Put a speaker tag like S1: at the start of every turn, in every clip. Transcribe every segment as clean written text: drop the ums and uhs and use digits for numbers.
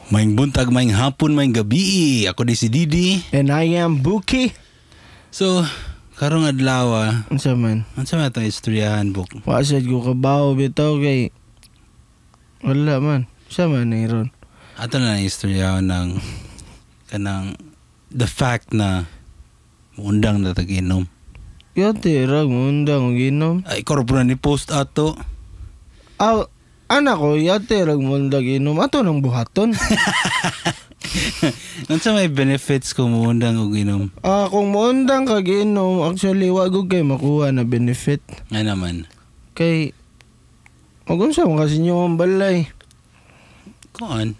S1: Maing buntag, maing hapon, maing gabi. Ako di si Didi.
S2: And I am Buki.
S1: So, karong adlaw,
S2: Unsa man?
S1: ano sa mga itong istoryahan, Buk?
S2: Wasad ko kabaw bitaw kay wala man. Sa man na ron.
S1: Ato na ang istoryahan ng kanang the fact na undang na tag-inom.
S2: Yate rag mo undang og inom.
S1: Ay, korpo na ni post ato.
S2: Anak ko yate rag mo undang inom ato nang buhaton.
S1: Ano sa may benefits kung muundang og inom?
S2: Kung muundang kag inom, actually wag ko kay makuha na benefit.
S1: Ay naman.
S2: Kay magunsa mo kasi nyo ang balay.
S1: Kuan?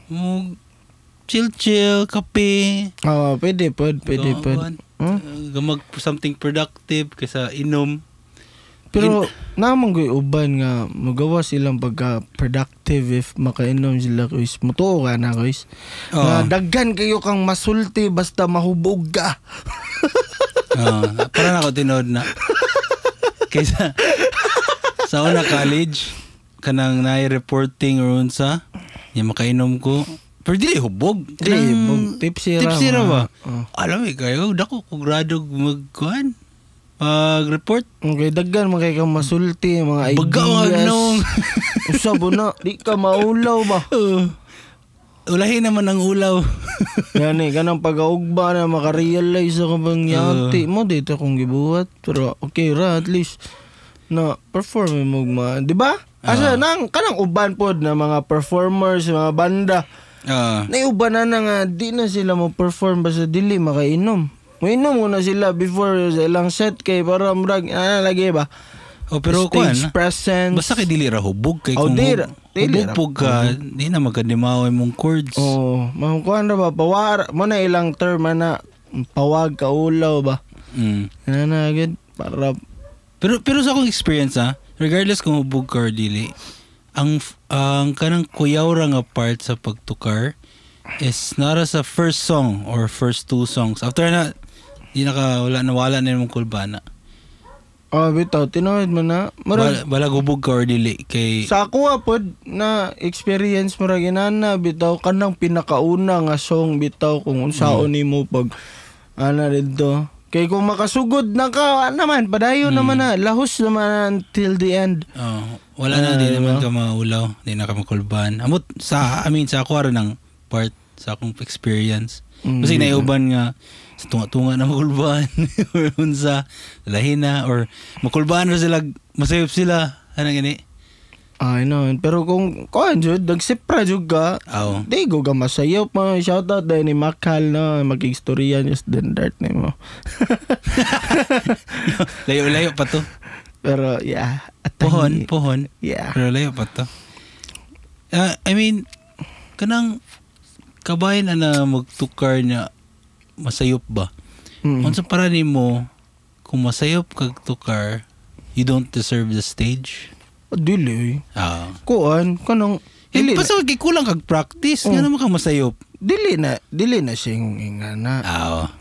S1: Mo chill, kape.
S2: Pwede pod.
S1: Gamag something productive kaysa inom.
S2: Pero naman ko'y uban nga magawa silang pagka-productive if makainom sila kuis. Mutuo ka na kuis. Na daggan kayo kang masulti basta mahubog ka.
S1: Para na ako tinood na. Kaysa sa una college, kanang na-reporting or unsa, yung makainom ko. Pero dili hubog.
S2: Dili hubog. Tipsy ra
S1: ba? Alam mo kayo, dako kung grado magkuhan. Report.
S2: Okay, daggan man kay kang masulti, mga ideas.
S1: Bagaw ang
S2: Usabo na, di ka maulaw ba?
S1: Ulahin naman ang ulaw.
S2: Yan kanang pag-augba na makarealize ka bang yati mo dito kung gibuhat. Pero okay ra, at least na perform mo di ba? Asa nang kanang uban pod na mga performers, mga banda. Naiuban na nga di na sila mo perform basta dili makainom. Mainom muna sila before sa ilang set kay para murag lagi ba?
S1: Pero
S2: stage presence.
S1: Basta kay dili ra hubog kay kung hubog ka, di na magkadimaway mong chords.
S2: Mahukuan ra ba pawar mo na ilang term na pawag ka ulaw ba? Na agad para
S1: pero sa akong experience regardless kung hubog ka or dili, ang kanang kuyaw ra nga part sa pagtukar is nara sa first song or first two songs. After na di nawala na yung kulbana.
S2: Bitaw tinood mo na.
S1: Balag hubog ka or dili kay
S2: sa ako pod na experience mo ra ginana bitaw kanang pinakauna nga song bitaw kung unsaon nimo pag dito. Kay kung makasugod na ka naman padayon naman na lahos naman until the end.
S1: Wala na di naman ka maulaw, di na ka makulban. Amot sa sa ako ra ng part sa akong experience. Kasi naiuban nga sa tunga-tunga na makulban or unsa lahin na or makulban na sila, masayop sila anong gani.
S2: I know. Pero kung kuan jud nagsipra jud ka, di go ka masayop mo. Shoutout dahil ni Makal no, mag-istorya niya sa dart nimo.
S1: Layo-layo pa to.
S2: Pero yeah,
S1: pohon.
S2: Yeah.
S1: Pero layo pa to. I mean, kanang kabayan na magtukar niya masayop ba? Unsa para nimo kung masayop kag tukar, you don't deserve the stage?
S2: Dili. Kuan kanang
S1: dili. Basta kulang kag practice, nga naman ka masayop.
S2: Dili na sing ingana.
S1: Ano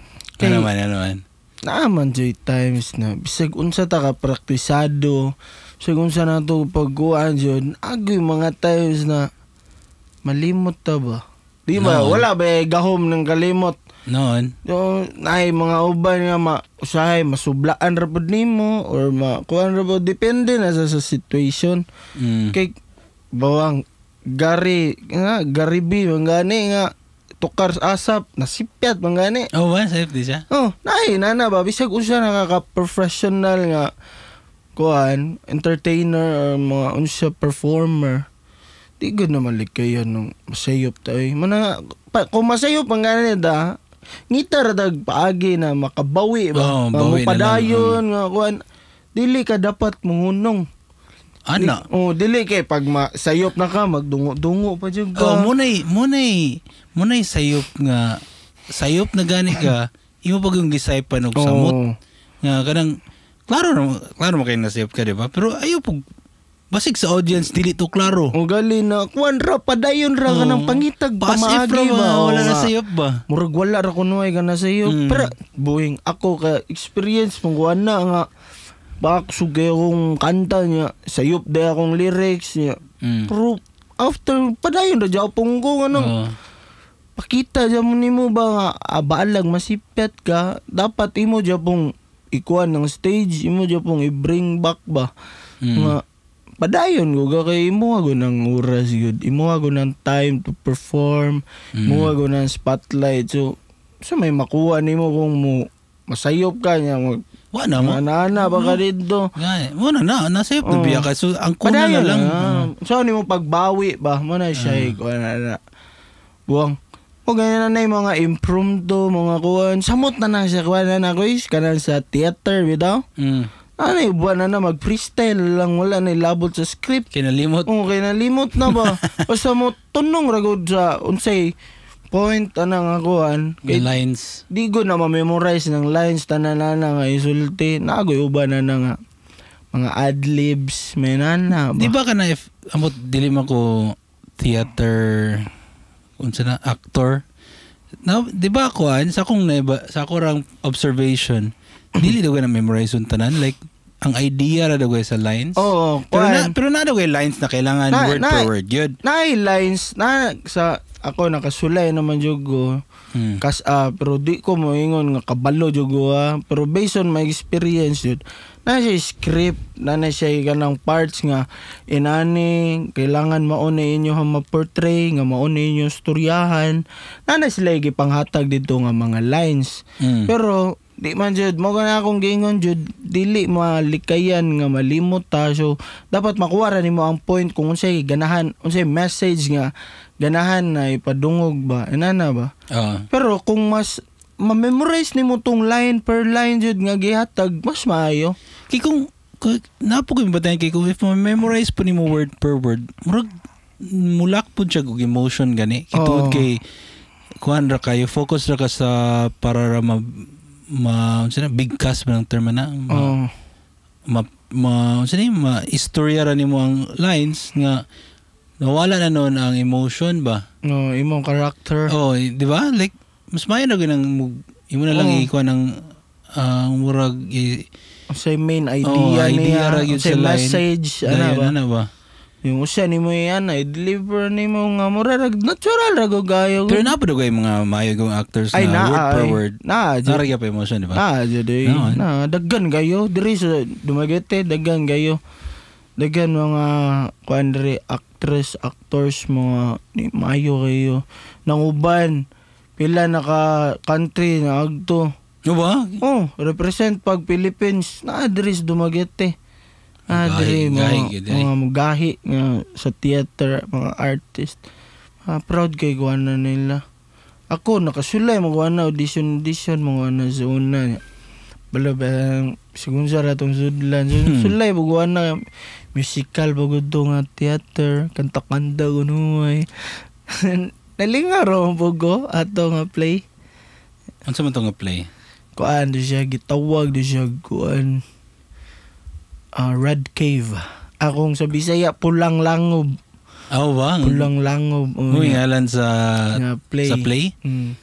S1: naman.
S2: Naaman joy times na bisag unsa ta ka praktisado, bisag unsa na to pagkuan jud, agoy mga times na malimot ta ba? Di ba? Wala ba gahom ng kalimot?
S1: Noon.
S2: Ay mga uban nga usahay masublaan ra pud nimo or kuan ra pud depende na sa situation. Kay bawang garibi mangani nga tukar asap nasipyat mangani.
S1: Safety siya.
S2: Nana ba bisag usa nakaka-professional nga kuan entertainer or mga unsa performer. Di good naman kayo nung masayop tayo. Kung masayop ang ganit ngita radag paagi na makabawi ba? Padayon nga kuan. Dili ka dapat mungunong.
S1: Ana.
S2: Dili kay pag masayop na ka magdungo-dungo pa jud ka.
S1: Munay sayop na gani ka. Imo pag yung gisaypan og samot. Nga kanang klaro mo kay nasayop ka, di ba? Pero ayo pag basig sa audience dili to klaro.
S2: Gali na kuan ra padayon ra kanang pangitag pamaagi ba
S1: wala na sayop ba.
S2: Murag wala ra kunoy ka na sayop. Pero buhing ako ka experience mong kuan na nga baksugay akong kanta niya sayop day akong lyrics niya. Pero after padayon ra jaw punggo
S1: Oo.
S2: pakita dyan mo nimo ba nga baalag masipyat ka, dapat imo dyan pong ikuan ng stage, imo dyan pong i-bring back ba nga padayon ko kay imo ago ng oras yun, imo ago ng time to perform, imo ago ng spotlight, so may makuha nimo kung mo masayop ka niya
S1: Wala mo.
S2: Manana ba ka dito?
S1: Gani. Muna nasayop na biya ka. So, ang kuna na lang.
S2: So, ano mo pagbawi ba? Muna siya, buwang. O ganyan na yung mga impromptu, mga kuwan. Samot na siya, kuwan na guys. Kanan sa theater, bitaw. Ano yung buwan na mag-freestyle lang. Wala na ilabot sa script.
S1: Kinalimot.
S2: Oo, kinalimot na ba? Basta mo, tunong ragod sa, unsay, point anang akuan
S1: kay lines
S2: di ko na ma-memorize ng lines tanan na nga isulti nagoy uban na nga mga ad-libs menana ba
S1: di ba kana if amot dili man ko theater unsa na actor na di ba kuan sa akong sa akong observation dili daw na memorize yung tanan like ang idea ra daw sa lines.
S2: Oo,
S1: pero na daw lines na kailangan word per word yun.
S2: Na lines na sa ako nakasulay naman jugo. Kas pero di ko moingon nga kabalo jugo pero based on my experience yun. Na siya script, na siya ganang parts nga inani kailangan mauna inyo ma-portray nga mauna inyo storyahan. Na sila gipanghatag dito nga mga lines. Pero di man jud mo kana akong gingon jud dili malikayan nga malimot ta so dapat makuha ra nimo ang point kung unsay ganahan unsay message nga ganahan na ipadungog ba inana ba pero kung mas ma-memorize nimo tong line per line jud nga gihatag mas maayo
S1: kay kung napo ko batayan kay kung if ma-memorize po nimo word per word murag mulak pud siya og emotion gani kitod kay kuan ra kayo focus ra ka sa para ra big cast ba ng term na istorya ra nimo ang lines nga nawala na noon ang emotion ba
S2: imong character
S1: di ba like mas mayo na ginang imo na lang ikuha ng murag
S2: say main idea niya say message
S1: ana ba
S2: yung usa nimo yan i-deliver nimo nga murag natural ra go gayo
S1: pero napad gay mga mayagong actors na word per word naragya pa emotion di ba
S2: daggan gayo diri sa Dumaguete daggan gayo daggan mga kuandre actors mga ni mayo kayo nang uban pila naka country na agto
S1: ba
S2: represent pag Philippines na diri sa Dumaguete diri mga gahi nga sa theater mga artist proud kay guana nila ako nakasulay mo guana audition mo guana sa una bala sigun sa ratong sudlan sulay mo guana musical bagod to nga theater kanta-kanta kunuay nalingaro mo go ato nga play
S1: unsa man to nga play
S2: kuan do siya gitawag do siya kuan Red Cave. Akong sa Bisaya Pulang Langob.
S1: Ba?
S2: Pulang Langob.
S1: Ngalan sa play?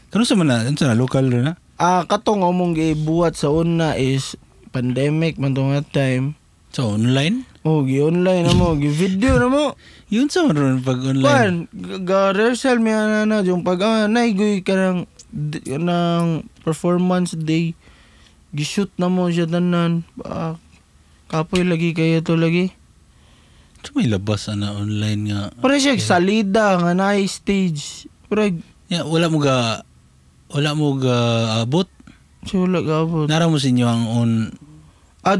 S1: Kano sa man na local na?
S2: Katong among gibuhat sa una is pandemic man tong time.
S1: So online?
S2: Gi-online na mo, gi-video na mo.
S1: Yun sa man pag online.
S2: Ga-rehearsal mi na yung pag naigoy ka ng performance day. Gi-shoot na mo siya tanan. Kapoy lagi kayo to lagi.
S1: So may labas online nga.
S2: Pero siya salida nga na stage. Pero
S1: wala mo ga abot.
S2: So wala ga abot.
S1: Nara mo sinyo ang own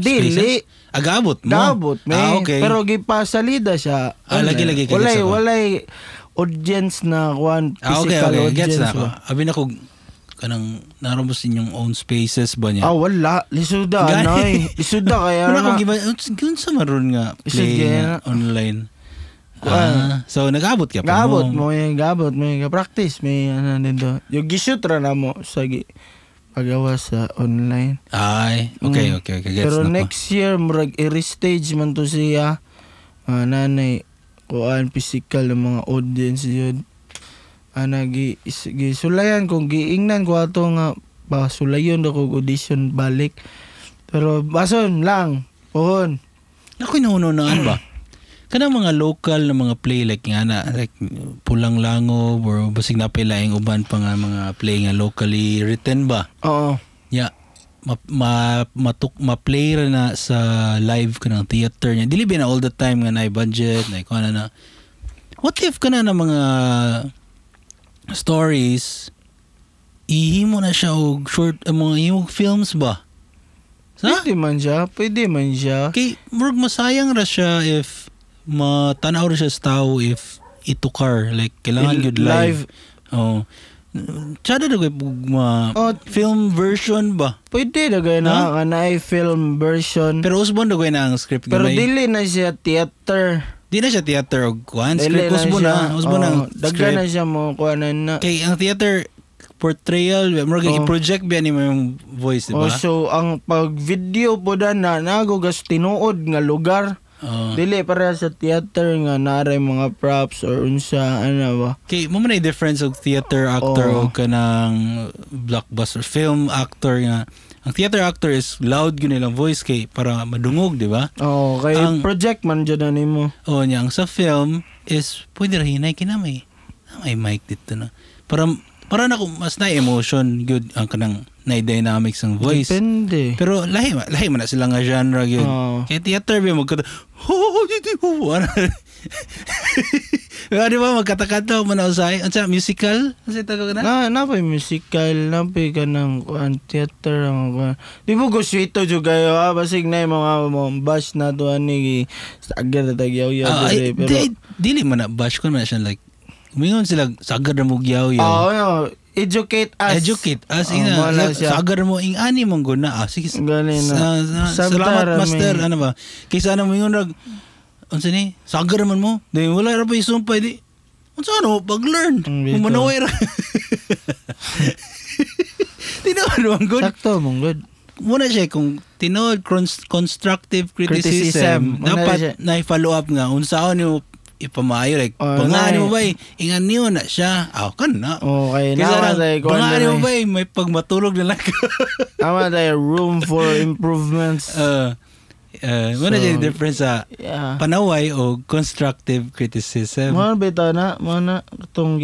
S2: dili.
S1: Agabot mo.
S2: Gabot may.
S1: Okay.
S2: Pero gipasalida siya.
S1: Lagi
S2: walay audience na kuan physical audience.
S1: Gets na ako. Abi na ko kanang naroon mo sa inyong own spaces ba niya?
S2: Wala. Lisuda, anay. Lisuda kaya
S1: na. Kung sa maroon nga play nga online. So, nag-abot ka pa
S2: mo? Gabot mo. Practice. May dito. Yung gishoot ra na mo sa pagawa sa online.
S1: Ay, okay. Gets
S2: pero
S1: na
S2: next year, murag i-restage man to siya. Nanay, kuan physical ng mga audience yun. Gisulayan kung giingnan ko ato nga sulayon do kog audition balik pero bason lang pohon
S1: ako'y naununaan ba kanang mga local na mga play like nga na like Pulang Langob or basig na laing uban pa nga mga play nga locally written ba?
S2: Oo.
S1: Yeah. Ma-play ra na sa live kanang theater niya. Dili ba na all the time nga na budget na ikaw na. What if kana na mga stories ihimo na siya og short mga yung films ba?
S2: Pwede man siya.
S1: Kay murag masayang ra siya if matanaw ra siya sa tao if itukar like kailangan gyud live. Oh. Tsada na film version ba?
S2: Pwede na gaya na film version.
S1: Pero usbon na gaya na ang script.
S2: Pero dili na siya theater.
S1: Di na siya theater o kuhan. Script usbon na. Usbon na
S2: daga na siya mo kuhanan na.
S1: Kay ang theater portrayal, murag i-project ba ni mo yung voice, diba?
S2: So, ang pag-video po na nagugas tinuod nga lugar. Dili para sa theater nga naray mga props or unsa ano ba.
S1: Kay mo man difference og theater actor o kanang blockbuster film actor nga. Ang theater actor is loud gyud nilang voice kay para madungog, di ba?
S2: Kay ang project man jud nimo.
S1: Nya ang sa film is pwede ra hinay kinamay. May mic dito na. Para na mas na emotion good ang kanang na dynamics ng voice.
S2: Depende.
S1: Pero lahi man na sila nga genre yun. Kaya theater ba magkata di ba magkatakata man na usay? Ang sa musical? Kasi tago ka na?
S2: Napay musical, napay ka ng theater. Di mo ko sweet to juga yo. Basig na yung mga bash na to ani sagad na tagyaw-yaw.
S1: Dili man na bash ko na siya like umingon sila sagad na mo gyaw-yaw.
S2: No. Educate us.
S1: Sagad mo ing ani mong guna. Sige. Salamat master. Ano ba? Kaysa mo ingon rag unsa ni? Sagad man mo. Di wala ra pa isumpay di. Unsa ano pag-learn? Kung manaway ra. Tinood mong good.
S2: Sakto mong good.
S1: Muna siya kung tinood constructive criticism. Dapat na i-follow up nga unsaon ni ipamayo like bangaan mo ba ingan niyo na siya kan na
S2: okay na
S1: bangaan mo ba may pagmatulog na lang
S2: tama tayo room for improvements
S1: muna siya difference sa panaway o constructive criticism
S2: mga bita na itong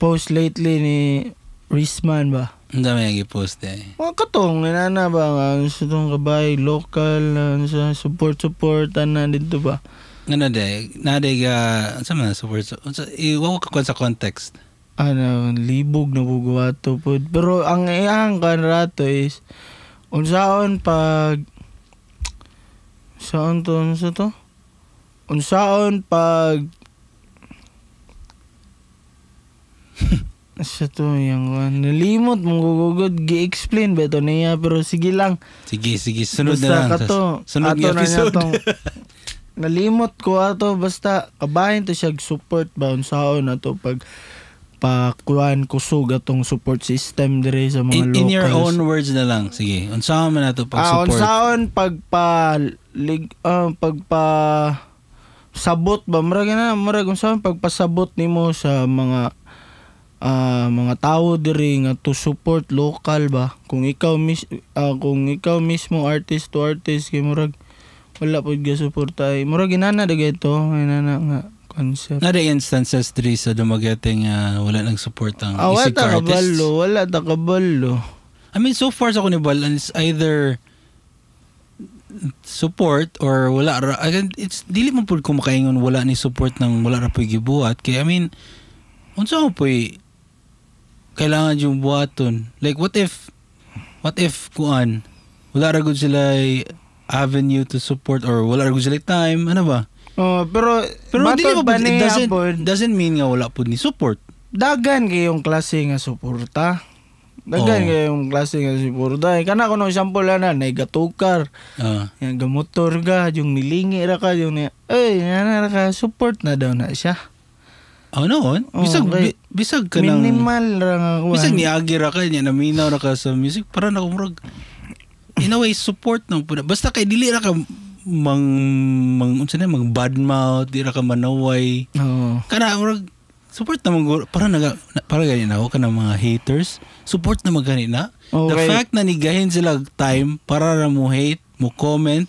S2: post lately ni Rizman ba
S1: ang dami yung i-post
S2: mga katong ninana ba nga itong kabay local sa support na dito ba
S1: nade ga sama na support iwaw ka sa context
S2: libog na bugawato po pero ang iyang kanrato is unsaon pag unsaon pag sa to yung nalimot mong gugugod gi-explain ba ito niya pero sige sunod na lang sunod ng episode nalimot ko ato basta kabahin to siya support ba unsaon na to pag pakuan kusog atong support system dire sa mga locals.
S1: In your own words na lang sige unsaon man nato pag support
S2: unsaon pagpa sabot ba murag unsaon pagpasabot nimo sa mga tao dire nga to support local ba kung ikaw mismo artist to artist kay murag wala po gasuporta ay mura ginana dagay ito ginana nga concept
S1: na the instances diri sa Dumaguete nga wala nang support ang isig ka artist
S2: wala ta kabalo
S1: I mean so far sa kunibal it's either support or wala ra it's dili man pud ko makaingon wala ni support nang wala ra poy gibuhat kay I mean unsa mo poy kailangan yung buhaton like what if kuan wala ra gud sila avenue to support or wala ra gud sila time ano ba
S2: pero
S1: dili ba doesn't mean nga wala pud ni support
S2: dagan kayong klase nga suporta kayong klase nga suporta kana kuno example na nagatukar yang gamotor ka yung nilingi ra ka yung nana ra ka support na daw na siya
S1: noon bisag ka nang
S2: minimal ra nga
S1: bisag niagi ra ka nya naminaw ra ka sa music para na kumurag in a way support nang basta kay dili ra ka unsa na mag badmouth di ra ka manaway kana support na para gani na ako ka ng mga haters support na magani na the fact na nigahin sila time para ra mo hate mo comment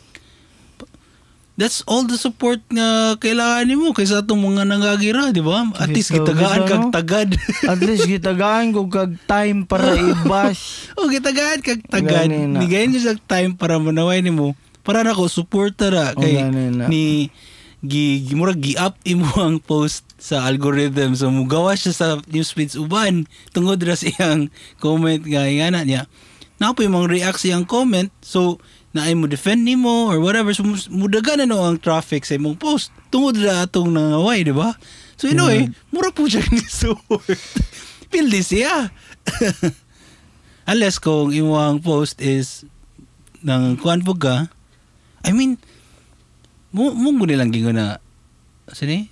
S1: that's all the support nga kailangan nimo kaysa atong mga nangagira, di ba? At least gitagaan kag tagad.
S2: At least gitagaan ko kag time para i-bash.
S1: Gitagaan kag tagad. Nigayon niyo sa time para manaway nimo. Para nako suporta ra kay ni murag gi-up imo ang post sa algorithm, so mugawa siya sa newsfeeds uban tungod ra siyang comment nga ingana niya. Napo yung mga react siyang comment, so na ay mo defend nimo or whatever, so mudaga na no ang traffic sa imong post tungod ra atong nangaway, di ba? So mura po siya ni support. Pildi siya. Unless kung imong post is nang kuan po ka, I mean mong nilang gingo na sini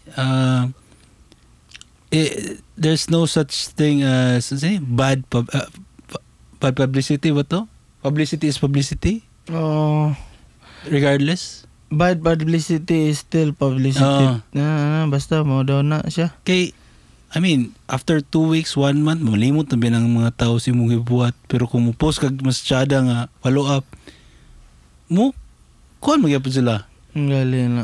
S1: there's no such thing as bad publicity ba to? Publicity is publicity. Regardless,
S2: bad publicity is still publicity. Basta mo daw na siya.
S1: Kay, I mean, after 2 weeks, 1 month, malimot na binang mga tao si mong ibuhat. Pero kung mo post kag mas tiyada nga follow up, kuhan magyapon sila.
S2: Galing na.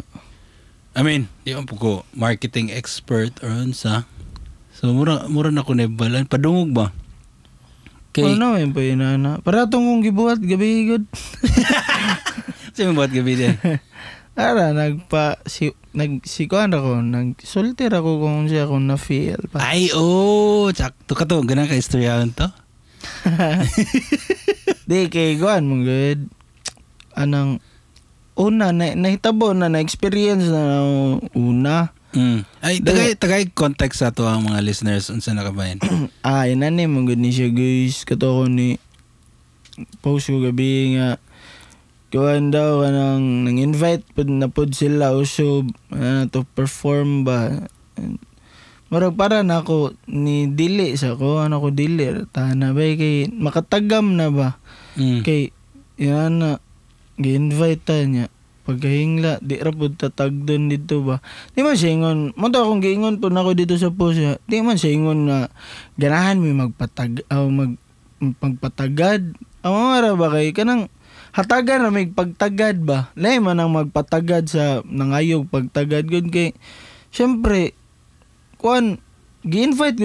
S1: I mean, di man po ko marketing expert or unsa. So, mura na ko naibalan. Padungog ba?
S2: Okay. Ano yun po inana? Para itong kong gibuhat, gabi good.
S1: Saan mo buhat gabi din?
S2: Ara, nagsikuan ako, nagsultir ako kung siya kung na-feel pa.
S1: Ay, sakto ka to. Ganang ka-istoryahan to?
S2: Di, kay kuan mong good. Anang, nahitabo na, na-experience na una.
S1: Ay, tagay context sa to ang mga listeners unsa nakabayan.
S2: Inani mong good ni siya guys. Kato ko ni post ko gabi nga kuhan daw nang invite na pod sila usub to perform ba. Marag para na ako ni dili sa ko ko dili tana ba kay makatagam na ba. Kay yan na gi-invite ta niya. Pagkahingla, di ra po tatagdon dito ba. Di man siya ingon, mata akong giingon po na ako dito sa post ya. Di man siya ingon na ganahan may magpatagad. Ang mga ba kay kanang hatagan na may pagtagad ba. Lahi man ang magpatagad sa nangayog pagtagad. Good kay, syempre, kuan, gi-invite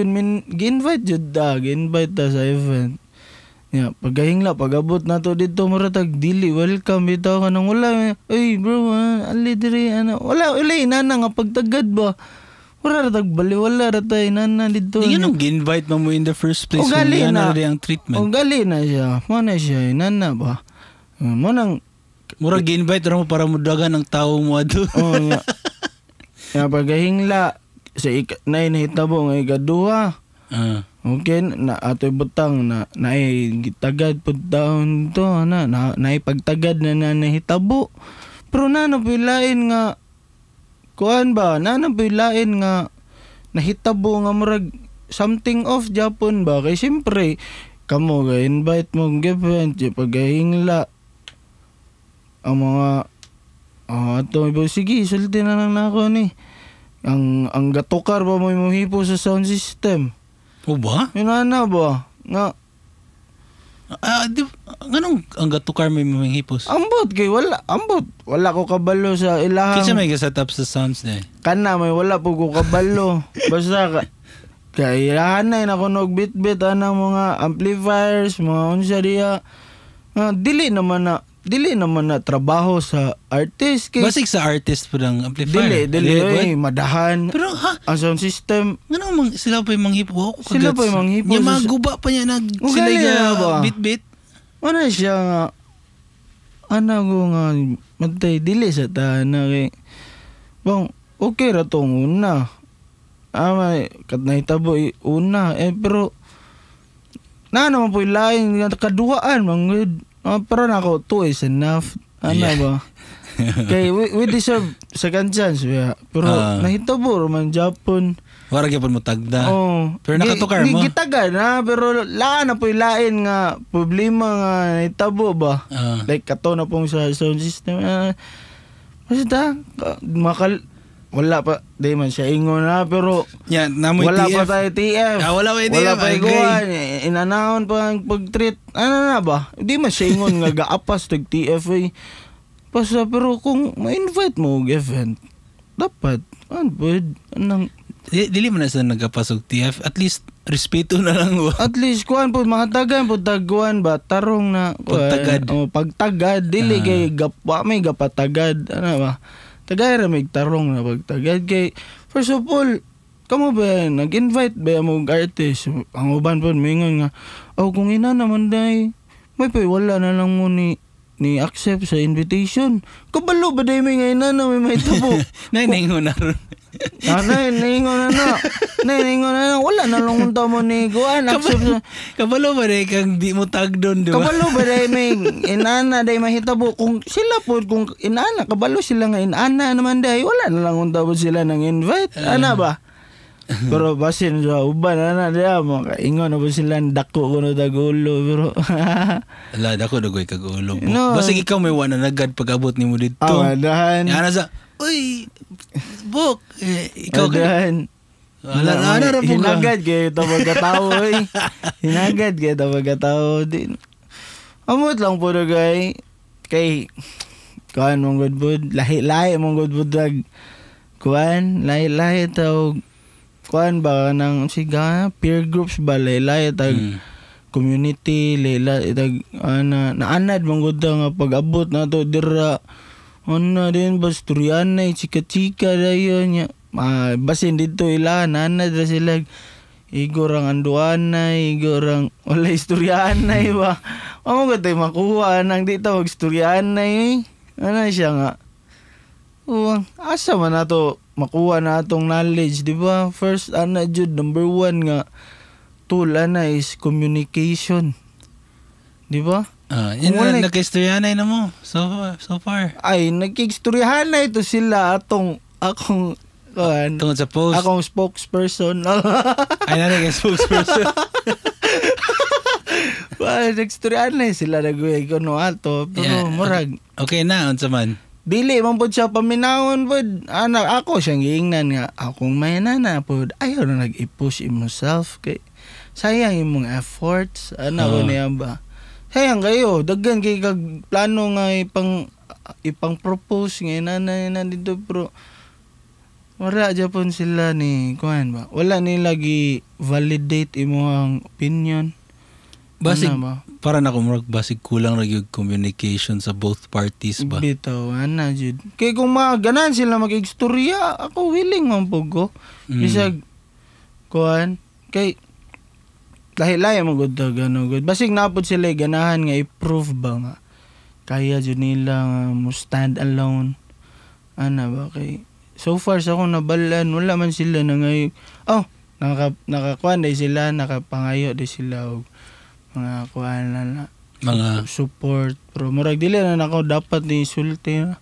S2: ta sa event. Pagkahingla, pag-abot na to dito, maratag, dili, welcome, bitaw ka nang wala. Ay, bro, ali diri, wala, inana nga pagtagad ba? Wala ratag bali, wala ratay, inana dito.
S1: Hindi nung gi-invite mo in the first place, kung yan na rin ang treatment.
S2: Gali na siya, mana siya, inana ba?
S1: Mura gi-invite mo para mudagan ang tao mo ato.
S2: Pagkahingla, sa nahitabo nga ikaduha. Okay, na ato'y butang na gitagad po daon to na pagtagad na nahitabo. Pero nanapilain nga kuan ba, nanapilain nga nahitabo nga murag something off Japon ba. Kay siyempre kamo ga invite mong event pagahingla ang mga ato ibo sige sulti na lang nako ni ang gatukar ba mo hipo sa sound system.
S1: O ba?
S2: Inana ba? Nga.
S1: Anong ang gatukar may mga hipos?
S2: Ambot kay wala. Wala ko kabalo sa ilahang.
S1: Kinsa may set up sa sounds na
S2: Kana may wala po ko kabalo. Basta kay ilahan na kunog bit-bit anang mga amplifiers, mga unsa diya. Dili naman na trabaho sa artist kay
S1: basig sa artist po ng amplifier.
S2: Dili madahan.
S1: Pero
S2: ang sound system
S1: ngano sila pa yung manghipo.
S2: Sila pa yung manghipo.
S1: Yung maguba pa niya sila bit-bit.
S2: Ano siya nga ko nga matay dili sa tanan kay bang okay ra tong una. Kat nahitabo una pero naman po ilain kaduaan mangud. Pero nako 2 is enough. Ba? Kay we deserve second chance. Pero nahitabo man Japon.
S1: Wala gyapon mo tagda. Pero nakatukar mo.
S2: Gitagan pero laan na po ilain nga problema nga nahitabo ba. Like kato na pong sa sound system. Basta wala pa, di man siya ingon na, pero wala
S1: TF.
S2: pa tayo TF.
S1: Wala pa TF.
S2: Wala pa iguan. Inanahon pa ang pag-treat. Ano na ba? Di man siya ingon nga gaapas tag TF. Basta pero kung ma-invite mo og event, dapat anang
S1: Dili man na sa nagapasok TF, at least respeto na lang ba.
S2: at least kuan po mahatagan po taguan ba tarong na
S1: Pagtagad.
S2: pagtagad dili kay gapa may gapatagad ana ba. Tagay ra may tarong na pagtagad kay first of all kamo ba nag-invite ba mo artist ang uban po mingon nga kung ina naman day may wala na lang mo ni accept sa invitation. Kabalo ba day may ngayon na may tabo.
S1: Naingon na ron.
S2: Naingon na. Wala na lang unta mo ni kuan accept sa.
S1: Kabalo ba rin kang di mo tag doon, di ba?
S2: Kabalo ba day may inana day mahitabo kung sila po kung inana kabalo sila nga inana naman day wala na lang unta mo sila nang invite. Ana ba? Pero basin sa uban ana dia mo kaingon na ba sila dako kuno tagulo pero
S1: ala dako dagoy kag ulo.
S2: No.
S1: Basta ikaw may wala nagad pag-abot nimo dito.
S2: Dahan.
S1: Ana sa uy bok ikaw
S2: dahan.
S1: Wala na ra po.
S2: Hinagad kay ito pagkatao eh. Hinagad kay ito pagkatao din. Amot lang po na gay. Kay kuan mong good bud. Lahi-lahi mong good bud. Kuan. Lahi-lahi tao. Kuan ba ng siga peer groups ba lahi-lahi tag community lahi-lahi tag naanad mong good nga pag-abot na to dira. Ano din ba storyan na chika-chika dayon niya. Basin dito ila nanad ra sila igorang anduan na igorang wala istoryahan na ba amo gatoy makuha nang dito mag istoryahan na ano siya nga asa man nato makuha na atong knowledge di ba first jud number 1 nga tool is communication di ba
S1: yan na nagka-istoryahan na mo so far
S2: ay nagka-istoryahan na ito sila akong
S1: tungod sa post.
S2: Akong spokesperson.
S1: Ay, narinig yung spokesperson.
S2: Well, nag-storyan na sila nag-uwi ko no ato. Pero murag.
S1: Okay na, unsa man.
S2: Dili, man po siya paminahon po. Anak, ako siyang giingnan nga. Akong may nana po. Ayaw na nag-i-push himself. Kay, sayang imong efforts. Ano ko niya ba? Sayang kayo. Daggan kay kag plano nga ipang-propose ngayon na dito. Pero, wala Japon sila ni kuan ba wala ni lagi validate imong opinion
S1: basig ba? Para na kumurag basig kulang ra gyud communication sa both parties ba
S2: bitaw ana jud kay kung maganan sila mag-istorya ako willing man pug ko bisag kuan kay lahi-lahi mo gud gano gud basig napod sila ganahan nga i-prove ba nga kaya jud nila nga mo stand alone ana ba kay so far sa akong nabalan, wala man sila na ngayon. Nakakuan day sila, nakapangayo day sila og mga kuan na mga support. Pero murag dili na ako dapat ni sulti na.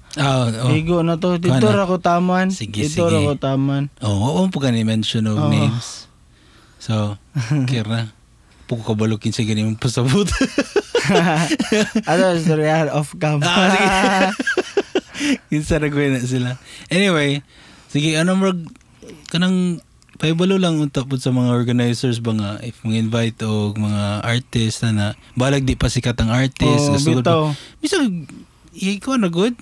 S2: Igo na to. Dito ra ko taman. Dito ra ko taman.
S1: Oo po ka ni-mention of names. So, kira. Puko kabalukin sa ganyan pasabot.
S2: Storya off cam.
S1: Sige. Kinsa na na sila. Anyway, sige, kanang paibalo lang unta po sa mga organizers ba nga if mga invite o mga artist na balag di pa sikat ang artist.
S2: Bitaw.
S1: Bisag, ikaw na good.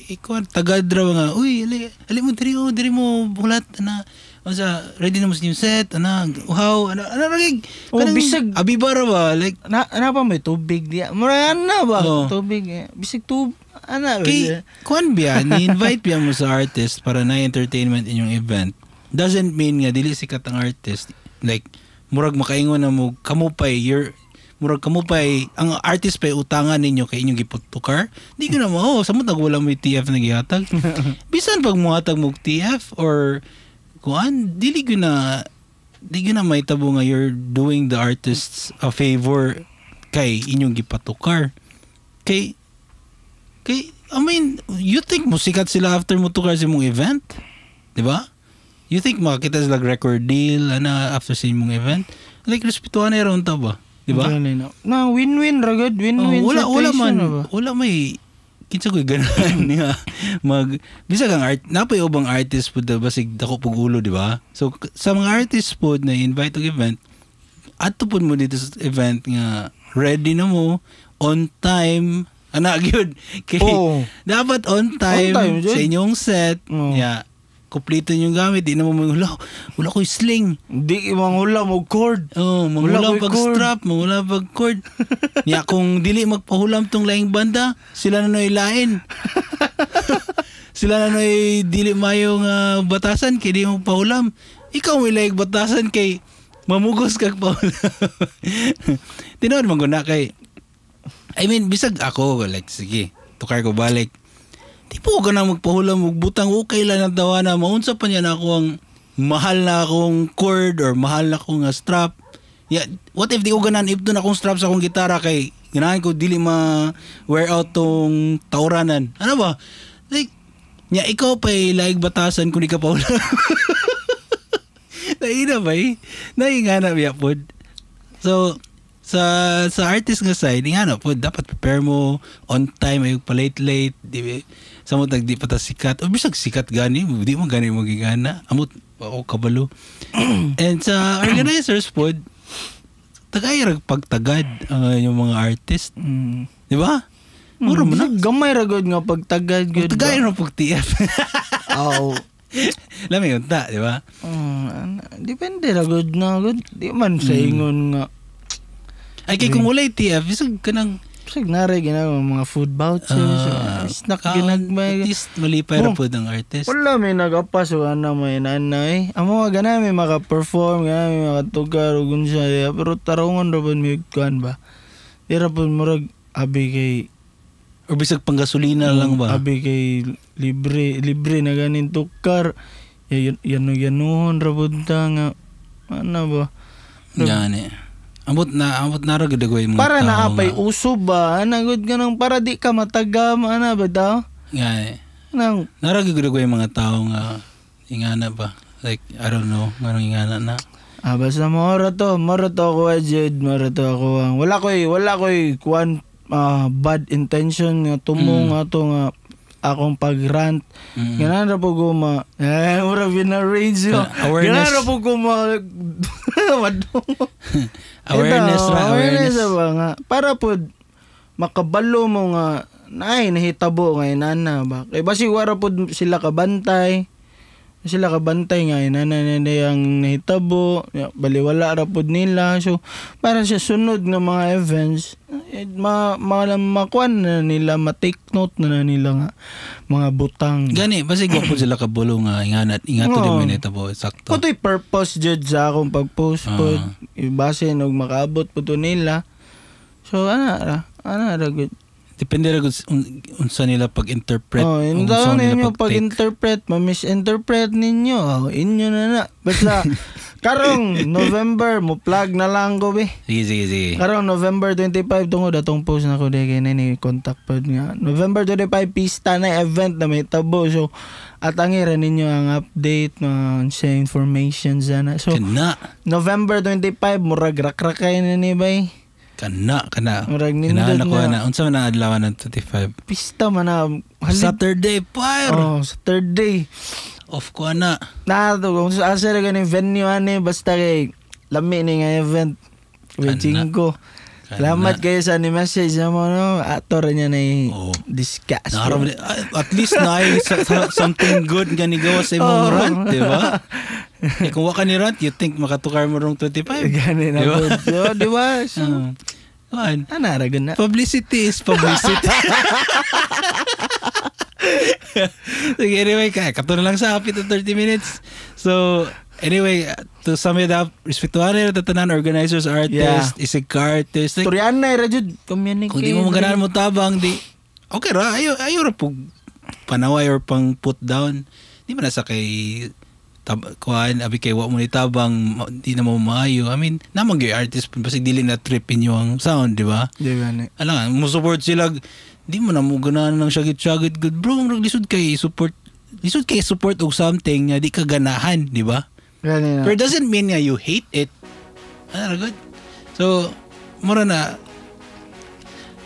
S1: Ikaw tagad raw nga, uy, ali mo diri mo bulat na ready na mo sa new set, wow, ragig,
S2: bisag,
S1: abibara ba, like,
S2: pa may tubig diya, marana ba, tubig, bisag tubig,
S1: kay, kuan biya, ni-invite biya mo sa artist para na entertainment inyong event, doesn't mean nga, dili sikat ang artist, like, murag makaingon na mo, ang artist pa'y utangan ninyo kay inyong giputukar, di ko na mo, samot wala mo yung TF na gihatag, bisan pag muhatag mo TF, or, kuan di ko na may tabo nga you're doing the artists a favor kay inyong gipatukar kay I mean you think musikat sila after mo tukar sa imong event di ba you think makakita sila record deal after sa imong event like respetuhan na ron ta ba di ba
S2: na win-win ragad win-win
S1: wala may kinsa ko'y ganahan niya bisag ang art napay ubang artist po basig dako pug ulo di ba so sa mga artist po na invite og event adto po mo dito sa event nga ready na mo on time Ana gyud. Kay dapat on time sa inyong set. Yeah. Kompleto yung gamit, di na mo manghula. Wala ko'y sling.
S2: Di manghula mo cord.
S1: Manghula pag strap, manghula pag cord. Niya kung dili magpahulam tong laing banda, sila na noy lain. Sila na noy dili mayong batasan kay di mo pahulam. Ikaw may laing batasan kay mamugos kag pahulam. Tinood man guna kay I mean, bisag ako, like, sige, tukar ko balik. Di po ka na magpahulam, magbutang, okay lang ang tawa na, maunsa pa niya na ako ang mahal na akong cord or mahal na akong strap. Yeah, what if di ko ganan, if doon akong strap sa akong gitara kay, ganahan ko, dili ma-wear out tong tauranan. Ano ba? Like, ikaw pa'y laig batasan kung di ka pahulam. Naina ba eh? Naingana biya po. So, sa artist nga side, nga na po, dapat prepare mo on time, ay pa-late, di sa mo di pa ta sikat. O bisag sikat gani, di mo gani mo gigana. Amot, ako kabalo. And sa organizers po, tagay pagtagad yung mga artist. Di ba? Mura mo na.
S2: Gamay ragod nga pagtagad.
S1: Tagay na pag-TF.
S2: Oo.
S1: Lami yun ta, di ba?
S2: Depende ragod na. Di man sa ingon nga.
S1: Ay, kay kung walay TF, isag ka ng...
S2: Isag nari, ginagawa mga food vouchers. Snack ginagmay.
S1: At least malipay na po ng artist.
S2: Wala, may nagapas o ano, may nanay. Ang mga gana, may maka-perform, gana, may makatugar, o gunsya. Pero tarongan na ba may kuhan ba? Tira po murag, abi kay...
S1: O bisag panggasolina lang ba?
S2: Abi kay libre na ganin tukar. Yanuhon, rabunta nga. Ano ba?
S1: Yan eh. Amot na ra gadagoy mo.
S2: Para naapay uso ba? Nagod ganang para di ka matagam ana ba daw?
S1: Nga eh. Nang nara gadagoy mga tao nga ingana ba? Like I don't know, nganong ingana na.
S2: Basta mora to ako Jed, mora to ako. Wala koy kuan bad intention nga tumo nga to nga akong pag-rant. Ganan ra po guma. Mura binarrange yo. Ganan ra po guma. Awareness ba nga. Para po makabalo mo nga nahitabo nga inana ba. Kay basi wara po sila kabantay. Nga inana yung nahitabo. Baliwala ra po nila. So para sa sunod nga mga events makuan na nila, ma-take note na nila nga mga butang.
S1: Gani, basi po sila kabulo nga ingat to di mo nahitabo. Sakto.
S2: Kuto'y purpose jud sa akong pag-post po. Base nog makaabot po to nila. So ana ra good.
S1: Depende ra unsa nila pag-interpret.
S2: Unsa ninyo pag-interpret, ma-misinterpret ninyo. Inyo na. Basta karong November mo plug na lang ko be.
S1: Sige.
S2: Karong November 25 tungod atong post na ko di kay ni contact pod nga. November 25 pista na event na may tabo. So atangiran ninyo ang update sa information sana. So November 25 murag rakrakay na ni bay.
S1: Kana.
S2: Murag nindot
S1: na. Unsa man ang adlaw ng 25?
S2: Pista man na.
S1: Saturday, fire!
S2: Saturday.
S1: Off ko na.
S2: Kung asa na ganing venue basta kay lami ni nga event. Waiting ko. Salamat kayo sa ni message mo no. Ato ra niya na discuss.
S1: At least na something good nga ni gawa sa imong rant, di ba? Kung waka ni rant, you think makatukar mo rong 25?
S2: Gani na po. So, di ba? Anaragan na.
S1: Publicity is publicity. Sige, anyway, kato na lang sa happy to 30 minutes. So, anyway, to sum it up, respetuhan na tatanan, organizers, artists, isig ka artist.
S2: Turian na, Rajud. Communicate.
S1: Kung di mo maganan mo tabang, okay ra, ayaw ra po panaway or pang put down. Di man nasa kay kuhaan, abi kay wa mo ni tabang, di na mo maayo. I mean, namang gay artist, basig dili na trip inyo ang sound, di ba?
S2: Di ba ni?
S1: Alam, mo support sila, di mo na mo ganahan ng syagit-syagit. Good bro, lisod kay support og something na di ka ganahan, di ba? But it doesn't mean nga you hate it. Good. So, mura na.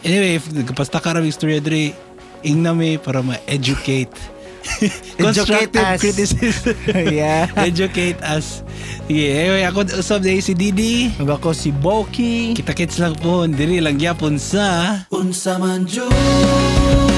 S1: Anyway, if nagpasta ka rin istorya dre, ingnami para ma-educate. Constructive
S2: us.
S1: criticism.
S2: Yeah.
S1: Educate us. Sige, anyway, ako usab dahil si Didi.
S2: Ug ako si Boki.
S1: Kita-kits lang po, diri lang gyapon sa
S3: Unsa man jud